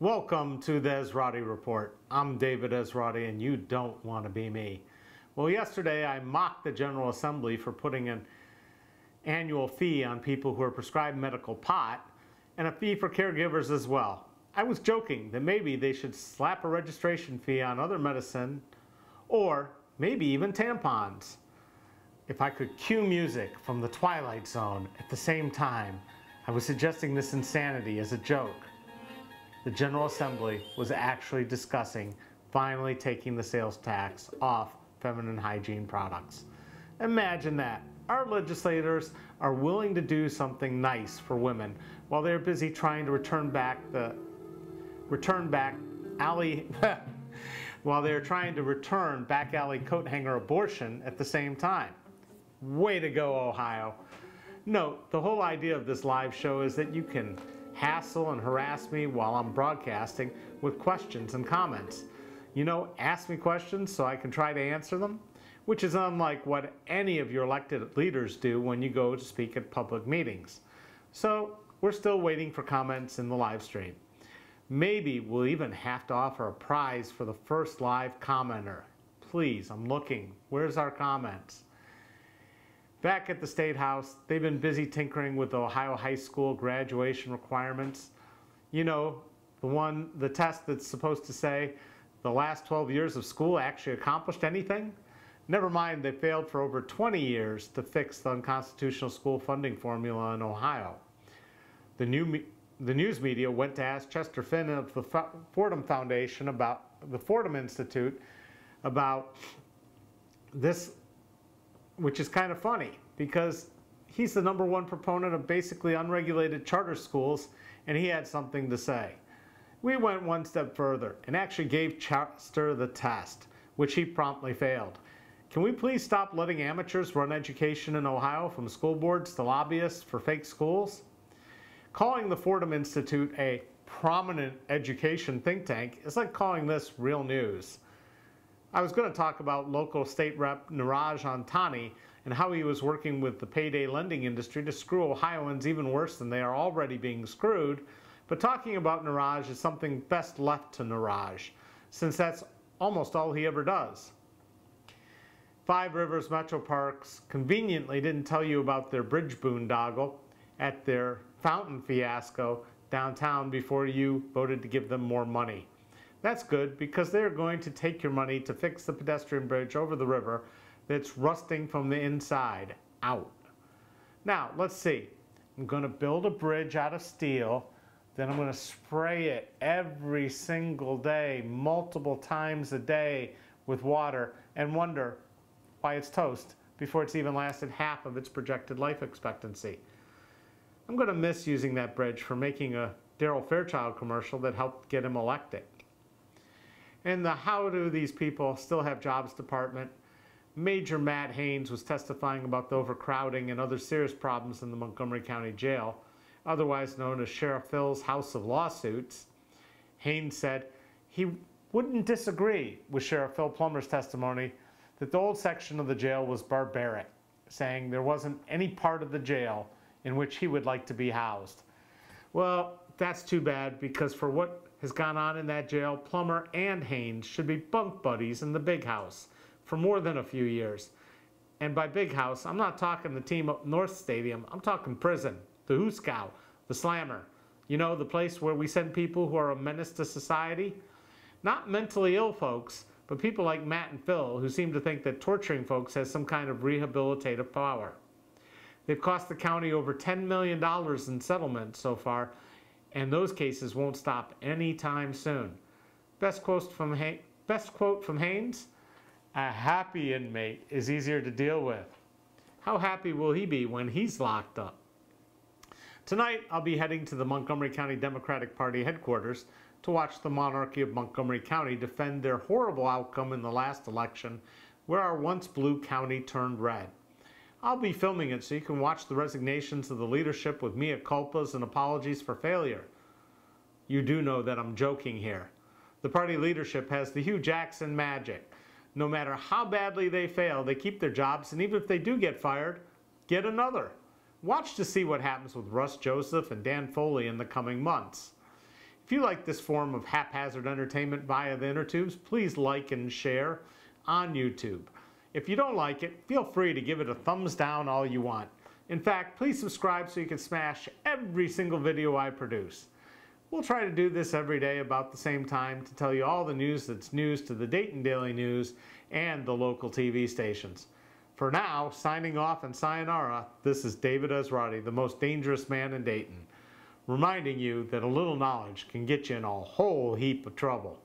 Welcome to the Esrati Report. I'm David Esrati and you don't want to be me. Well, yesterday I mocked the General Assembly for putting an annual fee on people who are prescribed medical pot and a fee for caregivers as well. I was joking that maybe they should slap a registration fee on other medicine or maybe even tampons. If I could cue music from the Twilight Zone at the same time, I was suggesting this insanity as a joke. The General Assembly was actually discussing finally taking the sales tax off feminine hygiene products. Imagine that. Our legislators are willing to do something nice for women while they're busy trying to return back alley coat hanger abortion at the same time. Way to go, Ohio. Note, the whole idea of this live show is that you can hassle and harass me while I'm broadcasting with questions and comments. You know, ask me questions so I can try to answer them, which is unlike what any of your elected leaders do when you go to speak at public meetings. So we're still waiting for comments in the live stream. Maybe we'll even have to offer a prize for the first live commenter. Please, I'm looking. Where's our comments? Back at the Statehouse, they've been busy tinkering with the Ohio high school graduation requirements. You know, the test that's supposed to say the last 12 years of school actually accomplished anything? Never mind, they failed for over 20 years to fix the unconstitutional school funding formula in Ohio. The news media went to ask Chester Finn of the Fordham Foundation about the Fordham Institute about this, which is kind of funny because he's the #1 proponent of basically unregulated charter schools, and he had something to say. We went one step further and actually gave Chester the test, which he promptly failed. Can we please stop letting amateurs run education in Ohio, from school boards to lobbyists for fake schools? Calling the Fordham Institute a prominent education think tank is like calling this real news. I was going to talk about local state rep Niraj Antani and how he was working with the payday lending industry to screw Ohioans even worse than they are already being screwed, but talking about Niraj is something best left to Niraj, since that's almost all he ever does. Five Rivers Metroparks conveniently didn't tell you about their bridge boondoggle at their fountain fiasco downtown before you voted to give them more money. That's good, because they're going to take your money to fix the pedestrian bridge over the river that's rusting from the inside out. Now, let's see. I'm going to build a bridge out of steel, then I'm going to spray it every single day, multiple times a day with water, and wonder why it's toast before it's even lasted half of its projected life expectancy. I'm going to miss using that bridge for making a Daryl Fairchild commercial that helped get him elected. In the How Do These People Still Have Jobs department, Major Matt Haynes was testifying about the overcrowding and other serious problems in the Montgomery County Jail, otherwise known as Sheriff Phil's House of Lawsuits. Haynes said he wouldn't disagree with Sheriff Phil Plummer's testimony that the old section of the jail was barbaric, saying there wasn't any part of the jail in which he would like to be housed. Well, that's too bad, because for what has gone on in that jail, Plummer and Haynes should be bunk buddies in the big house for more than a few years. And by big house, I'm not talking the Team Up North Stadium, I'm talking prison, the Hooskow, the Slammer. You know, the place where we send people who are a menace to society? Not mentally ill folks, but people like Matt and Phil who seem to think that torturing folks has some kind of rehabilitative power. They've cost the county over $10 million in settlements so far, and those cases won't stop anytime soon. Best quote from Haynes: "A happy inmate is easier to deal with." How happy will he be when he's locked up? Tonight, I'll be heading to the Montgomery County Democratic Party headquarters to watch the monarchy of Montgomery County defend their horrible outcome in the last election, where our once blue county turned red. I'll be filming it so you can watch the resignations of the leadership with mea culpas and apologies for failure. You do know that I'm joking here. The party leadership has the Hugh Jackson magic. No matter how badly they fail, they keep their jobs, and even if they do get fired, get another. Watch to see what happens with Russ Joseph and Dan Foley in the coming months. If you like this form of haphazard entertainment via the inner tubes, please like and share on YouTube. If you don't like it, feel free to give it a thumbs down all you want. In fact, please subscribe so you can smash every single video I produce. We'll try to do this every day about the same time to tell you all the news that's news to the Dayton Daily News and the local TV stations. For now, signing off and sayonara, this is David Esrati, the most dangerous man in Dayton, reminding you that a little knowledge can get you in a whole heap of trouble.